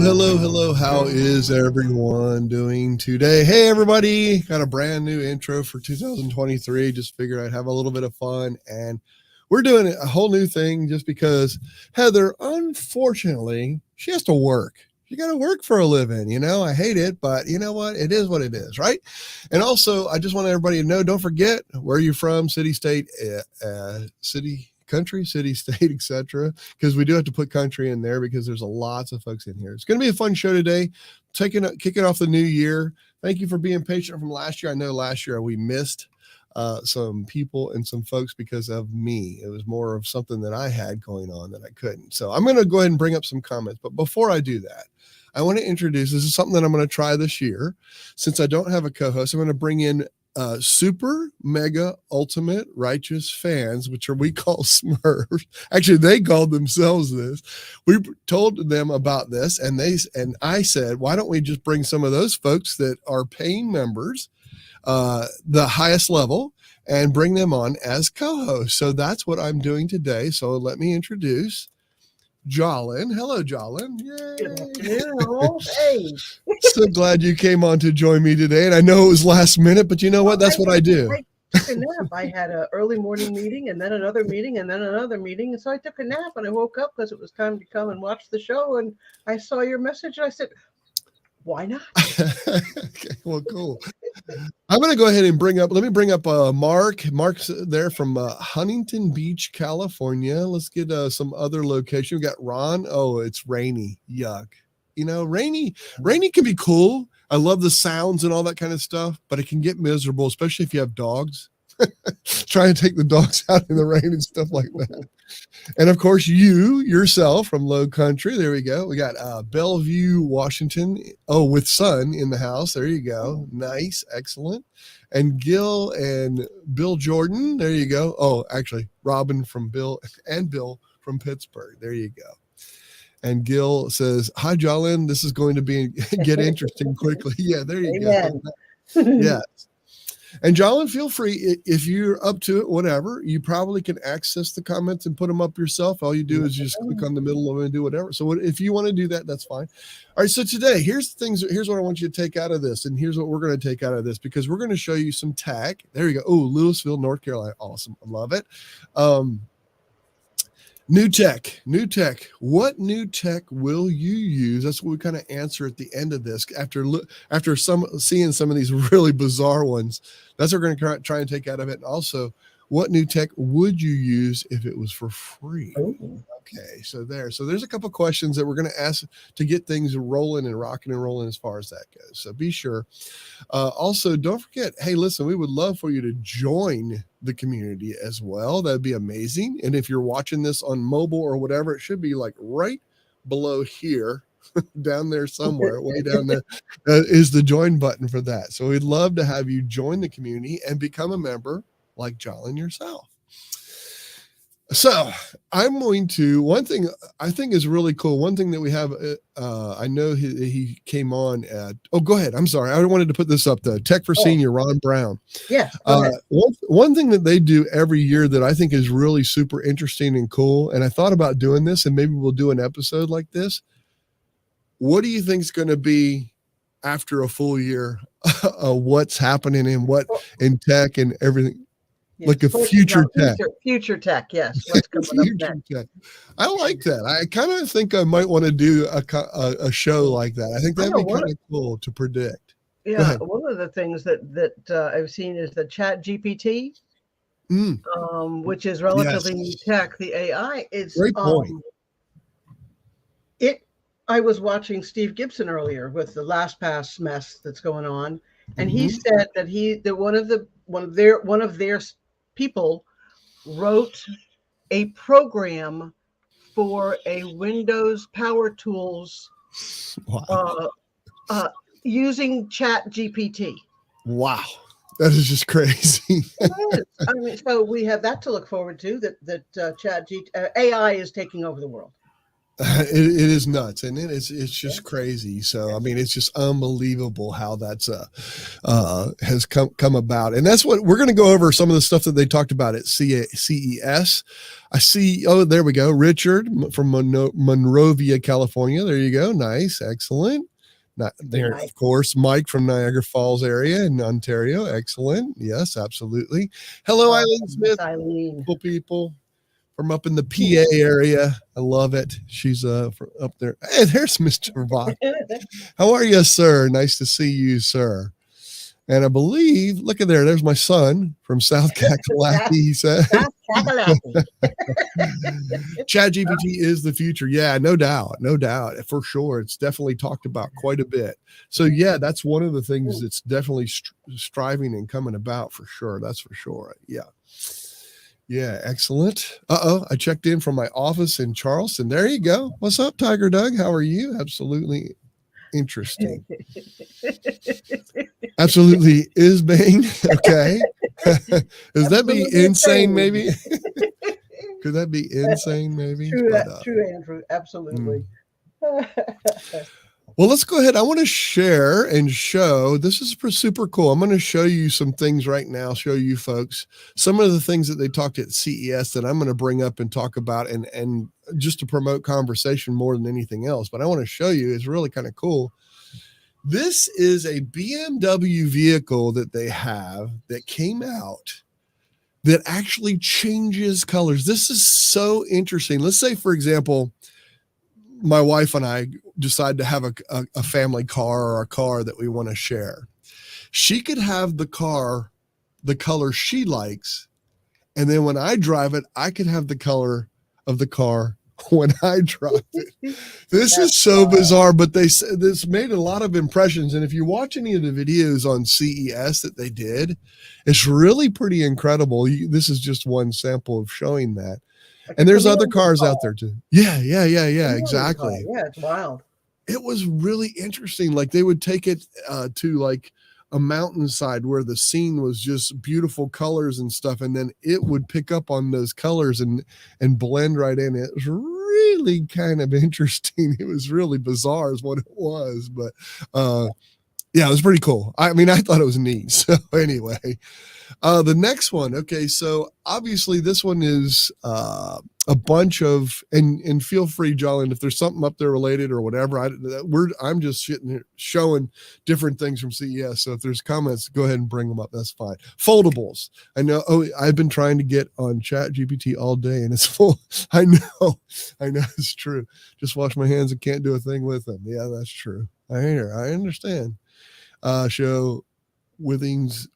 Hello. How is everyone doing today? Hey, everybody. Got a brand new intro for 2023. Just figured I'd have a little bit of fun. And we're doing a whole new thing just because Heather, unfortunately, she has to work. You got to work for a living. I hate it, but you know what? It is, right? And also, I just want everybody to know, don't forget where you're from, city, state, country, city, state, etc. Because we do have to put country in there because there's lots of folks in here. It's going to be a fun show today. Kicking off the new year. Thank you for being patient from last year. I know last year we missed some people and some folks because of me. It was more of something that I had going on that I couldn't. So I'm going to go ahead and bring up some comments. But before I do that, I want to introduce, this is something that I'm going to try this year. Since I don't have a co-host, I'm going to bring in super mega ultimate righteous fans, which we call Smurfs. Actually, they called themselves this. We told them about this, and I said, why don't we just bring some of those folks that are paying members, the highest level, and bring them on as co-hosts. So that's what I'm doing today. So let me introduce 𝐞𝐚𝐬𝐿. Hello, 𝐞𝐚𝐬𝐿. Hey. So glad you came on to join me today. And I know it was last minute, but you know what? That's what I do. I took a nap. I had an early morning meeting and then another meeting and then another meeting. And so I took a nap and I woke up because it was time to come and watch the show. And I saw your message and I said, why not? Okay, well, cool. I'm going to go ahead and bring up Mark. Mark's there from Huntington Beach, California. Let's get some other location. We got Ron. Oh, it's rainy. Yuck. Rainy can be cool. I love the sounds and all that kind of stuff, but it can get miserable, especially if you have dogs. Try and take the dogs out in the rain and stuff like that. And of course, you yourself from Low Country. There we go. We got Bellevue, Washington. Oh, with sun in the house. There you go. Nice. Excellent. And Gil and Bill Jordan. There you go. Oh, actually, Robin from Bill and Bill from Pittsburgh. There you go. And Gil says, hi, 𝐞𝐚𝐬𝐿. This is going to get interesting quickly. Yeah, there you Amen. go. Yes. And 𝐞𝐚𝐬𝐿, feel free, if you're up to it, whatever, you probably can access the comments and put them up yourself. All you do is just click on the middle of it and do whatever. So if you want to do that, that's fine. All right. So today, here's what I want you to take out of this. And here's what we're going to take out of this, because we're going to show you some tech. There you go. Oh, Louisville, North Carolina. Awesome. I love it. New tech. What new tech will you use? That's what we kind of answer at the end of this. After seeing some of these really bizarre ones, that's what we're going to try and take out of it. And also, what new tech would you use if it was for free? Okay, so there's a couple of questions that we're going to ask to get things rolling and rocking and rolling as far as that goes. So be sure. Also, don't forget, hey, listen, we would love for you to join the community as well. That'd be amazing. And if you're watching this on mobile or whatever, it should be like right below here, down there somewhere, way down there, is the join button for that. So we'd love to have you join the community and become a member like 𝐞𝐚𝐬𝐿 yourself. So I'm going to, one thing I think is really cool. One thing that we have, I know he came on at, go ahead. I'm sorry. I wanted to put this up, the Tech for Senior, Ron Brown. Yeah. One thing that they do every year that I think is really super interesting and cool, and I thought about doing this, and maybe we'll do an episode like this. What do you think is going to be after a full year of what's happening in tech and everything? Like a future tech. Future tech, yes. What's coming up next? Tech. I like that. I kind of think I might want to do a show like that. I think that'd be kind of cool to predict. Yeah, one of the things that I've seen is the Chat GPT, which is relatively new tech. The AI is great point. I was watching Steve Gibson earlier with the LastPass mess that's going on, and he said that one of their people wrote a program for a Windows Power Tools using Chat GPT. Wow. That is just crazy. It is. I mean, so we have that to look forward to, that AI is taking over the world. It is nuts, and it's just crazy. So I mean, it's just unbelievable how that's has come about, and that's what we're going to go over. Some of the stuff that they talked about at CES. I see. Oh, there we go. Richard from Monrovia, California. There you go. Nice, excellent. Not there, Nice. of course. Mike from Niagara Falls area in Ontario. Excellent. Yes, absolutely. Hello, Eileen Smith. Eileen. Cool people from up in the PA area. I love it. She's up there. Hey, there's Mr. Vaughn. How are you, sir? Nice to see you, sir. And I believe, look at there. There's my son from South Kakalaki. He said, ChatGPT is the future. Yeah, no doubt. No doubt. For sure. It's definitely talked about quite a bit. So, yeah, that's one of the things that's definitely striving and coming about for sure. That's for sure. Yeah. Yeah, excellent. I checked in from my office in Charleston. There you go. What's up, Tiger Doug? How are you? Absolutely interesting. Absolutely is bang. Okay. Does that be insane, maybe? Could that be insane, maybe? True, Andrew. Absolutely. Well, let's go ahead. I want to share and show. This is super cool. I'm going to show you some things right now, show you folks some of the things that they talked at CES that I'm going to bring up and talk about and just to promote conversation more than anything else. But I want to show you, it's really kind of cool. This is a BMW vehicle that they have that came out that actually changes colors. This is so interesting. Let's say, for example, my wife and I decide to have a family car or a car that we want to share. She could have the car, the color she likes. And then when I drive it, I could have the color of the car when I drive it. This is so bizarre, but this made a lot of impressions. And if you watch any of the videos on CES that they did, it's really pretty incredible. This is just one sample of showing that. And there's other cars out there too. Yeah, exactly. Yeah, it's wild. It was really interesting. Like they would take it to like a mountainside where the scene was just beautiful colors and stuff, and then it would pick up on those colors and blend right in. It was really kind of interesting. It was really bizarre is what it was, but yeah, it was pretty cool. I mean, I thought it was neat. So anyway, the next one. Okay, so obviously this one is a bunch of, and feel free, Jolyn, if there's something up there related or whatever. I'm just showing different things from CES. So if there's comments, go ahead and bring them up. That's fine. Foldables. I know. Oh, I've been trying to get on ChatGPT all day, and it's full. I know. It's true. Just wash my hands and can't do a thing with them. Yeah, that's true. I understand. Show Withings.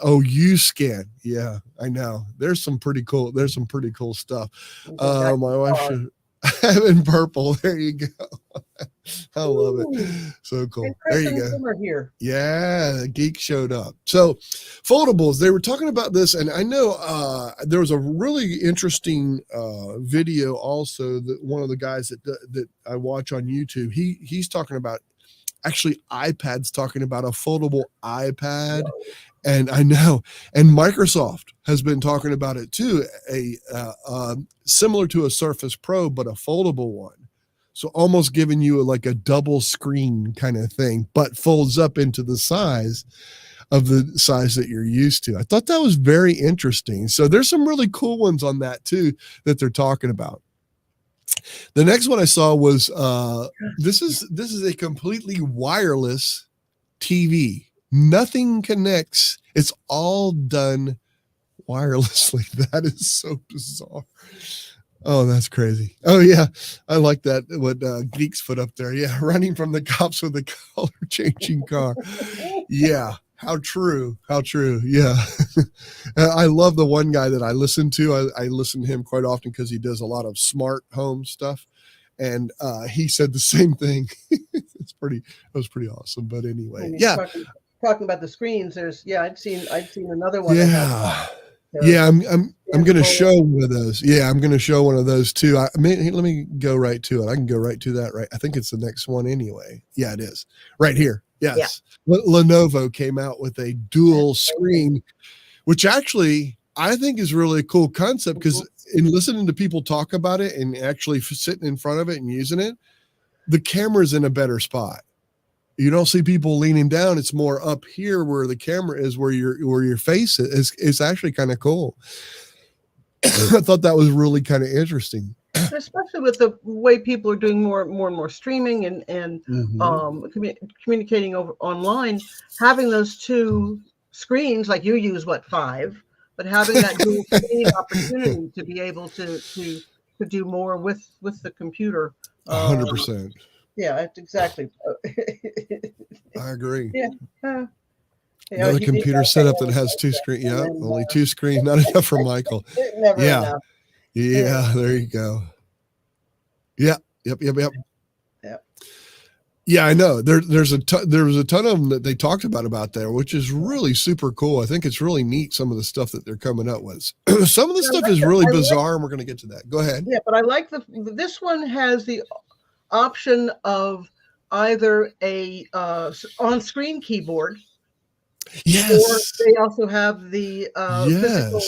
Oh, scan. Yeah, I know. There's some pretty cool stuff. My wife should have in purple. There you go. I love it. So cool. There you go. Here. Yeah, the geek showed up. So foldables, they were talking about this, and I know there was a really interesting video also that one of the guys that I watch on YouTube, he's talking about actually iPads, talking about a foldable iPad. And I know, and Microsoft has been talking about it too, similar to a Surface Pro, but a foldable one. So almost giving you like a double screen kind of thing, but folds up into the size of the size that you're used to. I thought that was very interesting. So there's some really cool ones on that too that they're talking about. The next one I saw was this is a completely wireless TV. Nothing connects. It's all done wirelessly. That is so bizarre. Oh, that's crazy. Oh yeah, I like that. What Geeks put up there. Yeah, running from the cops with a color changing car. Yeah. How true. Yeah. I love the one guy that I listen to. I listen to him quite often because he does a lot of smart home stuff. And he said the same thing. It was pretty awesome. But anyway, yeah. Talking about the screens, I'd seen another one. Yeah. Yeah, I'm going to show one of those. Yeah, I'm going to show one of those too. Let me go right to it. I can go right to that. Right. I think it's the next one anyway. Yeah, it is right here. Yes. Yeah. Lenovo came out with a dual screen, which actually I think is really a cool concept, because in listening to people talk about it and actually sitting in front of it and using it, the camera's in a better spot. You don't see people leaning down. It's more up here where the camera is, where your face is. It's actually kind of cool. I thought that was really kind of interesting. Especially with the way people are doing more and more streaming and communicating over online, having those two screens, like you use 5, but having that dual screen opportunity to be able to do more with the computer. 100%. Yeah, exactly. I agree. Yeah. Another computer setup that has two screens. Yeah, only two screens, not enough for Michael. Never enough. Yeah, Yeah, there you go. Yeah. Yep. Yeah, I know. There was a ton of them that they talked about there, which is really super cool. I think it's really neat, some of the stuff that they're coming up with. Some of the stuff is really bizarre, and we're going to get to that. Go ahead. Yeah, but I like this one has the option of either a on-screen keyboard. Yes. Or they also have the physical.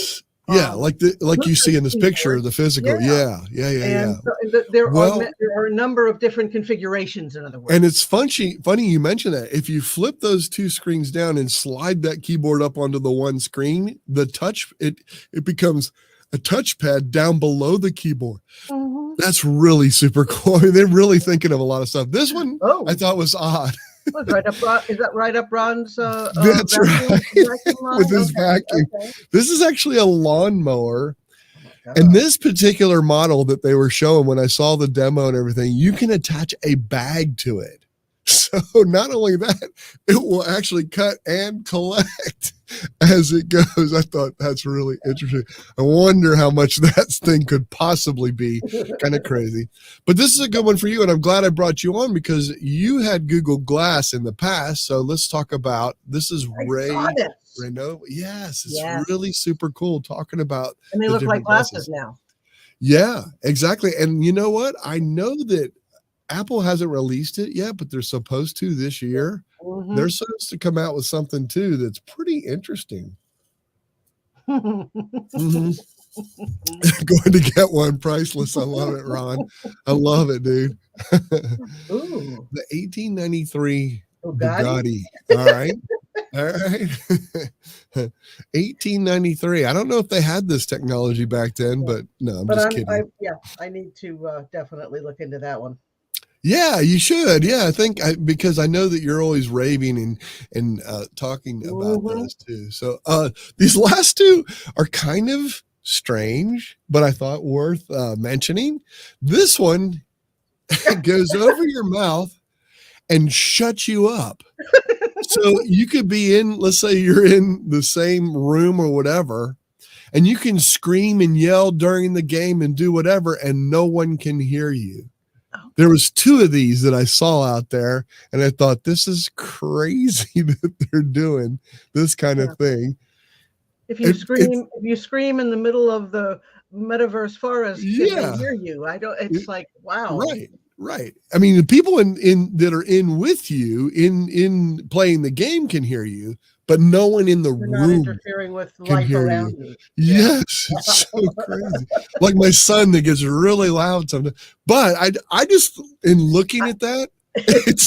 Yeah, like you see in this picture, the physical. Yeah. And so there are a number of different configurations, in other words. And it's funny you mention that. If you flip those two screens down and slide that keyboard up onto the one screen, the touch it becomes a touchpad down below the keyboard. Mm-hmm. That's really super cool. I mean, they're really thinking of a lot of stuff. This one I thought was odd. Is that right up Ron's? That's right. With his vacuum. Okay. This is actually a lawnmower. And this particular model that they were showing, when I saw the demo and everything, you can attach a bag to it. So not only that, it will actually cut and collect as it goes. I thought that's really interesting. I wonder how much that thing could possibly be. Kind of crazy. But this is a good one for you, and I'm glad I brought you on, because you had Google Glass in the past. So let's talk about, this is Reno. Yes, it's really super cool talking about. And they look like glasses now. Yeah, exactly. And you know what? I know that Apple hasn't released it yet, but they're supposed to this year. Mm-hmm. They're supposed to come out with something too that's pretty interesting. Mm-hmm. Going to get one, priceless. I love it, Ron. I love it, dude. The 1893 Bugatti. All right. 1893. I don't know if they had this technology back then, but no, I'm just kidding. I need to definitely look into that one. Yeah, you should. Yeah, because I know that you're always raving and talking about those too. So these last two are kind of strange, but I thought worth mentioning. This one goes over your mouth and shuts you up. So you could be in, let's say you're in the same room or whatever, and you can scream and yell during the game and do whatever, and no one can hear you. There was two of these that I saw out there, and I thought, this is crazy that they're doing this kind of thing. If you scream in the middle of the metaverse forest, can they hear you? It's like, wow. Right. I mean, the people in that are in with you in playing the game can hear you, but no one in the room not interfering with life around you. Yes, it's so crazy. Like my son that gets really loud sometimes. But I just, in looking at that, it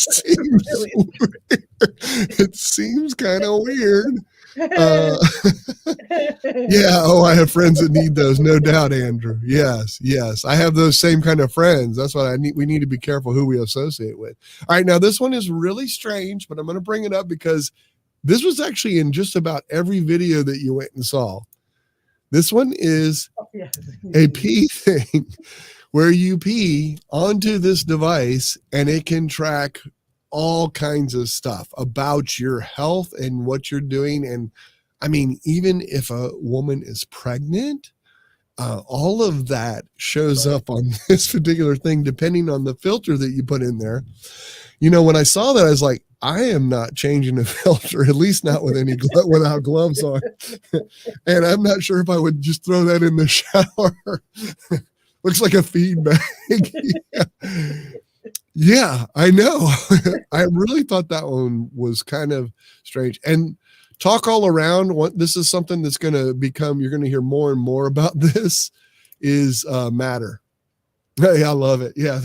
seems kind of weird. I have friends that need those, no doubt, Andrew. Yes, I have those same kind of friends. That's what we need to be careful who we associate with. All right, now this one is really strange, but I'm going to bring it up because this was actually in just about every video that you went and saw. This one is a pee thing where you pee onto this device and it can track all kinds of stuff about your health and what you're doing. And I mean, even if a woman is pregnant, all of that shows up on this particular thing, depending on the filter that you put in there. You know, when I saw that, I was like, I am not changing a filter, at least not with without gloves on. And I'm not sure if I would just throw that in the shower. Looks like a feed bag. Yeah, I know. I really thought that one was kind of strange. And talk all around. What this is something that's going to become, you're going to hear more and more about this is matter. Hey, I love it. Yeah,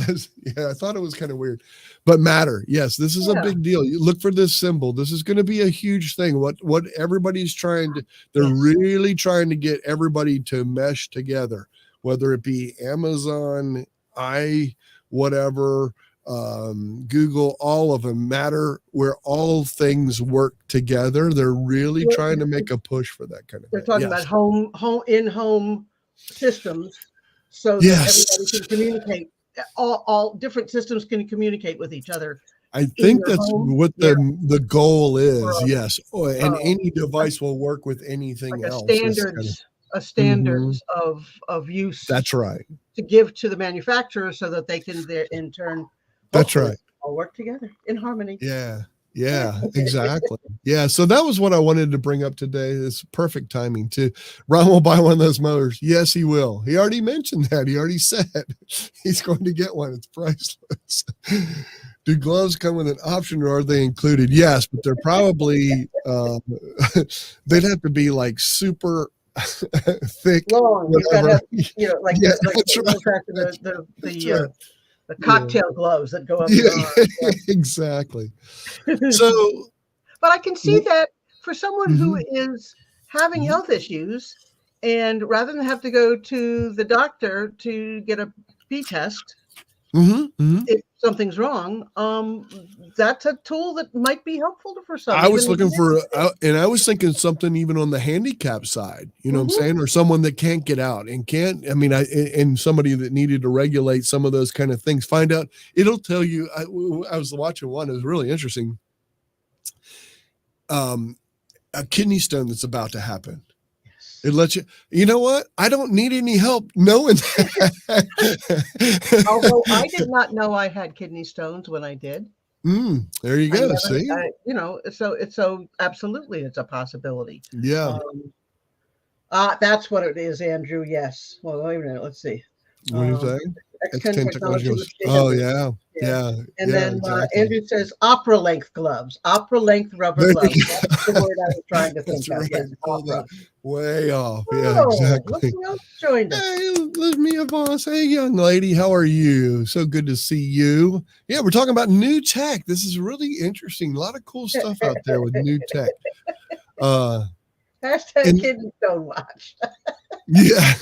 I thought it was kind of weird, but matter. Yes, this is a big deal. You look for this symbol. This is going to be a huge thing. What everybody's trying to, they're really trying to get everybody to mesh together, whether it be Amazon, whatever, Google, all of them, matter, where all things work together. They're really trying to make a push for that kind of thing. They're talking about in-home systems. So that everybody can communicate. All different systems can communicate with each other. I think that's what the goal is. Yes. And any device will work with anything like else. A standards of use. That's right. To give to the manufacturer so that they can in turn. That's right. All work together in harmony. Yeah. Yeah, exactly. Yeah. So that was what I wanted to bring up today. It's perfect timing too. Ron will buy one of those motors. Yes, he will. He already mentioned that. He already said he's going to get one. It's priceless. Do gloves come with an option or are they included? Yes, but they're probably, they'd have to be like super thick. Long. Whatever. The cocktail gloves that go up. Exactly. So, but I can see that for someone who is having health issues, and rather than have to go to the doctor to get a B test, if something's wrong, that's a tool that might be helpful for some. I was looking for, and I was thinking something even on the handicap side, you know what I'm saying? Or someone that can't get out and and somebody that needed to regulate some of those kind of things, find out, it'll tell you, I was watching one, it was really interesting. A kidney stone that's about to happen. It lets you know what? I don't need any help knowing that. Although I did not know I had kidney stones when I did. There you go. See, so absolutely, it's a possibility. Yeah. That's what it is, Andrew. Yes. Well, wait a minute. Let's see. What do you say? 𝐞 technology. Oh yeah. And then exactly. Andrew says opera length gloves, opera length rubber gloves. That's the word I was trying to think of. Yes, opera. Way off. Yeah, exactly. Look who else joined us. Hey, let me a boss. Hey, young lady, how are you? So good to see you. Yeah, we're talking about new tech. This is really interesting. A lot of cool stuff out there with new tech. Hashtag kidney stone watch. Yeah.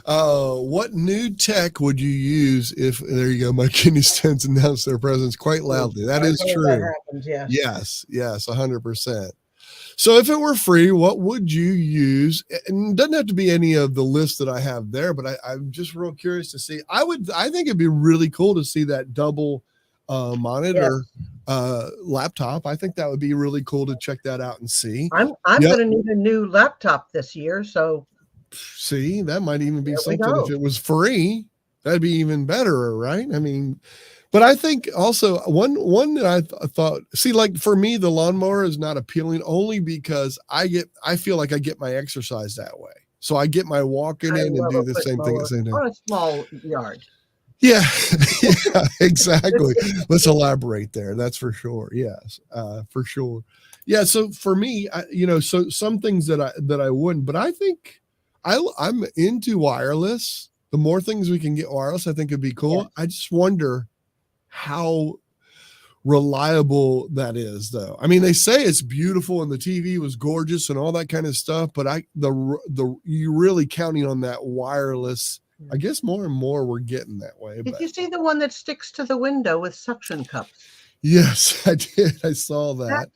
What new tech would you use if, there you go, my kidney stones announce their presence quite loudly. That is true. That happens, yes, 100%. So if it were free, what would you use? And it doesn't have to be any of the list that I have there, but I'm just real curious to see. I think it'd be really cool to see that double monitor laptop. I think that would be really cool to check that out and see. I'm going to need a new laptop this year, so see, that might even be something. If it was free, that'd be even better, right? I mean, but I think also one that I thought, see, like for me, the lawnmower is not appealing only because I feel like I get my exercise that way. So I get my walking in and do the same thing at the same time. On a small yard. Yeah, yeah, exactly. Let's elaborate there. That's for sure. Yes, for sure. Yeah. So for me, so some things that I wouldn't, but I think I'm into wireless. The more things we can get wireless, I think it'd be cool. Yeah. I just wonder how reliable that is, though. I mean, they say it's beautiful and the TV was gorgeous and all that kind of stuff, but you're really counting on that wireless. I guess more and more we're getting that way. Did you see the one that sticks to the window with suction cups? Yes, I did. I saw that.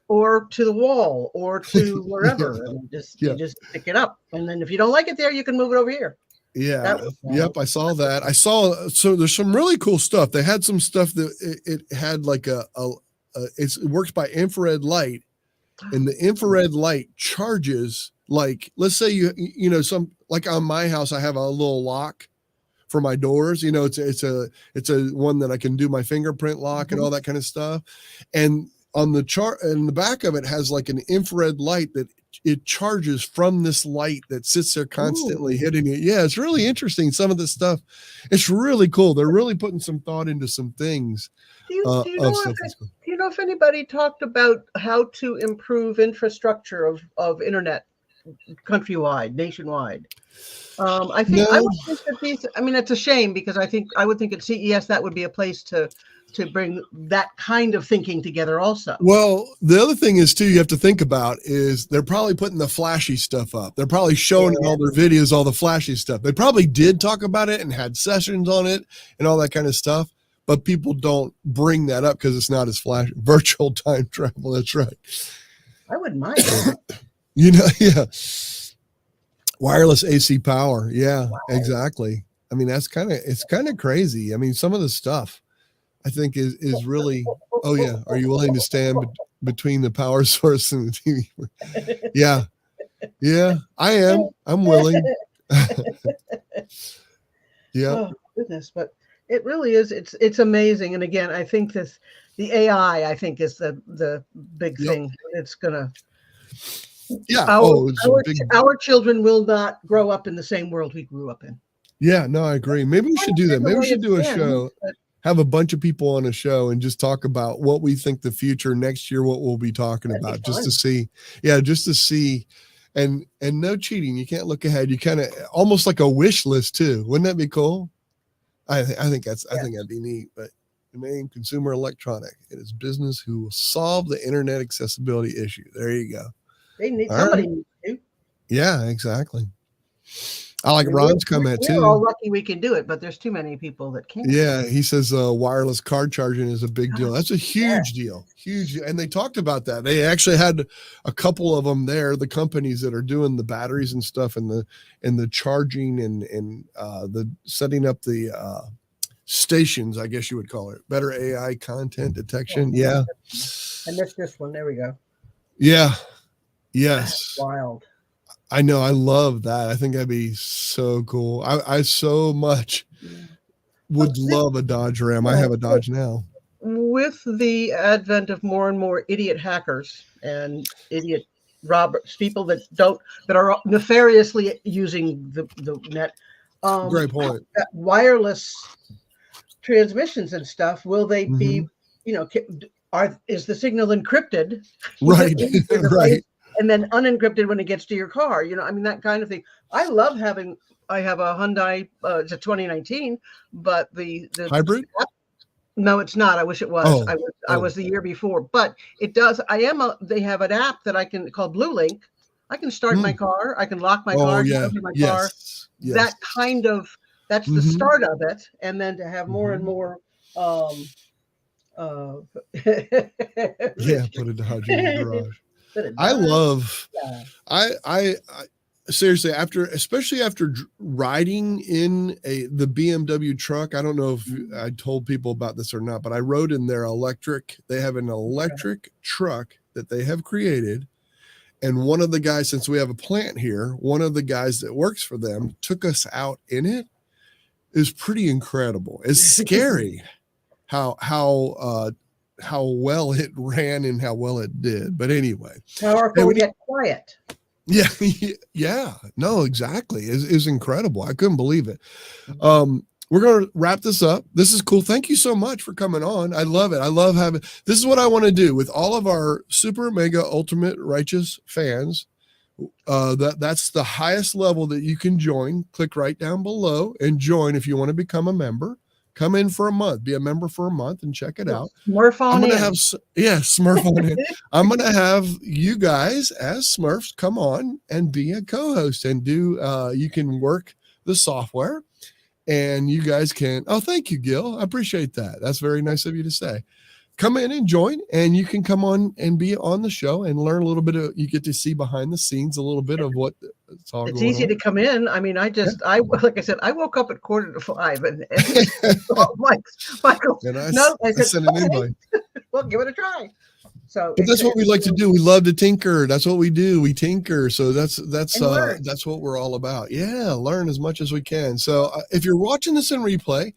Or to the wall, or to wherever, and you just pick it up. And then if you don't like it there, you can move it over here. Yeah. Yep. I saw that. So there's some really cool stuff. They had some stuff that it had like it works by infrared light, and the infrared light charges, like, let's say some, like on my house, I have a little lock for my doors. It's a one that I can do my fingerprint lock and all that kind of stuff. And on the chart, and the back of it has like an infrared light that it charges from this light that sits there constantly Ooh. hitting it. Yeah, it's really interesting. Some of this stuff, it's really cool. They're really putting some thought into some things. Do you know Stuff do you know if anybody talked about how to improve infrastructure of internet countrywide, nationwide? I think I No. would think that these. I mean, it's a shame because I would think at CES that would be a place to bring that kind of thinking together also. Well, the other thing is too, you have to think about is they're probably putting the flashy stuff up. They're probably showing in all their videos, all the flashy stuff. They probably did talk about it and had sessions on it and all that kind of stuff, but people don't bring that up because it's not as flashy. Virtual time travel. That's right. I wouldn't mind. Yeah. Wireless AC power. Yeah, Wow. exactly. I mean, it's kind of crazy. I mean, some of the stuff I think is really, oh yeah. Are you willing to stand between the power source and the TV? Yeah. Yeah, I am. I'm willing. Yeah. Oh goodness, but it really is. It's amazing. And again, I think the AI, I think, is the big thing. It's gonna. Yeah. Our children will not grow up in the same world we grew up in. Yeah. No, I agree. Maybe we should do that. Maybe we should do a show. Have a bunch of people on a show and just talk about what we think the future next year, what we'll be talking about, just to see. Yeah, just to see. And no cheating. You can't look ahead. You kind of almost like a wish list too. Wouldn't that be cool? I think that'd be neat. But the name Consumer Electronic. It is business who will solve the internet accessibility issue. There you go. They need somebody needs to. Yeah, exactly. I like Ron's comment too. We're all lucky we can do it, but there's too many people that can't. Yeah, he says wireless card charging is a big deal. That's a huge deal. Huge. And they talked about that. They actually had a couple of them there, the companies that are doing the batteries and stuff and the charging and the setting up the stations, I guess you would call it. Better AI content detection. Yeah. I missed this one. There we go. Yeah. Yes. That's wild. I know. I love that. I think that'd be so cool. I so much would love a Dodge Ram. I have a Dodge now. With the advent of more and more idiot hackers and idiot robbers, people that are nefariously using the net. Great point. Wireless transmissions and stuff. Will they be? Is the signal encrypted? Right. Right. And then unencrypted when it gets to your car, I mean, that kind of thing. I have a Hyundai, it's a 2019, but the hybrid. No, it's not. I wish it was. Oh. I was the year before, but it does. They have an app that called Blue Link. I can start my car. I can lock my car. Yeah. My car. Yes. That's the start of it. And then to have more and more, put a Dodge in the garage. I love, I seriously, especially after riding in the BMW truck, I don't know if I told people about this or not, but I rode in their they have an electric truck that they have created. And one of the guys, since we have a plant here, one of the guys that works for them took us out in it. It was pretty incredible. It's scary how well it ran and how well it did. But anyway. Powerful yet quiet. Yeah. Yeah. No, exactly. It's incredible. I couldn't believe it. We're going to wrap this up. This is cool. Thank you so much for coming on. I love it. I love this is what I want to do with all of our super mega ultimate righteous fans. That's the highest level that you can join. Click right down below and join if you want to become a member. Come in for a month, be a member for a month and check it out. Smurf on in. Smurf on in. I'm going to have you guys as Smurfs come on and be a co-host and you can work the software and you guys can, thank you, Gil. I appreciate that. That's very nice of you to say. Come in and join, and you can come on and be on the show and learn a little bit you get to see behind the scenes a little bit of what it's all going on. It's easy to come in. I mean, like I said, I woke up at 4:45 and Michael. And I sent an invite. Well, give it a try. So but that's what we like to do. We love to tinker. That's what we do. We tinker. So that's what we're all about. Yeah. Learn as much as we can. So if you're watching this in replay,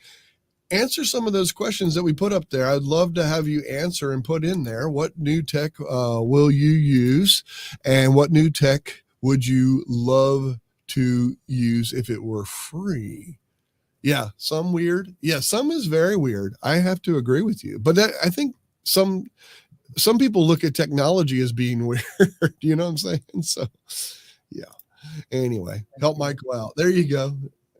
answer some of those questions that we put up there. I'd love to have you answer and put in there. What new tech will you use, and what new tech would you love to use if it were free? Yeah, some weird. Yeah, some is very weird. I have to agree with you. But I think some people look at technology as being weird. You know what I'm saying? So, yeah. Anyway, help Michael out. There you go.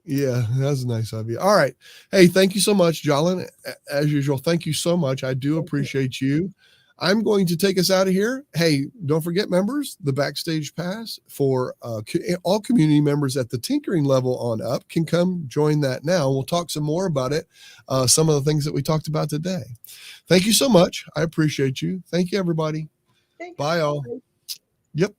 Yeah, that's nice of you. All right. Hey, thank you so much, Jalen. As usual, thank you so much. I do appreciate you. I'm going to take us out of here. Hey, don't forget, members, the Backstage Pass for all community members at the tinkering level on up can come join that now. We'll talk some more about it, some of the things that we talked about today. Thank you so much. I appreciate you. Thank you, everybody. Thanks. Bye, all. Yep.